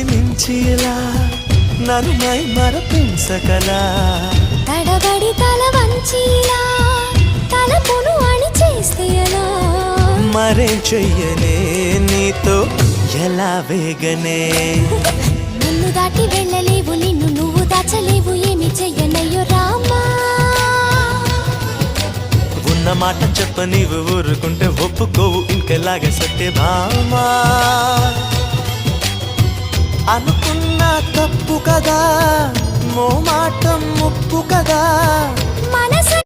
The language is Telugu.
శృతి మించిలా నన్ను మై మరపించగలా తడబడి తల వంచిలా తలపును అణి చేస్తే ఎలా మరేం చెయ్యనే నీతో ఎలా వేగనే నన్ను దాటి వెళ్ళలేవు నిన్ను నువ్వు దాచలేవు ఏమి చెయ్యనయ్యో రామా ఉన్న మాట చెప్ప నీవు ఊరుకుంటే ఒప్పుకోవు ఇంకెలాగే సత్య భామా అనుకున్నా తప్పు కదా మో మాట ముప్పు కదా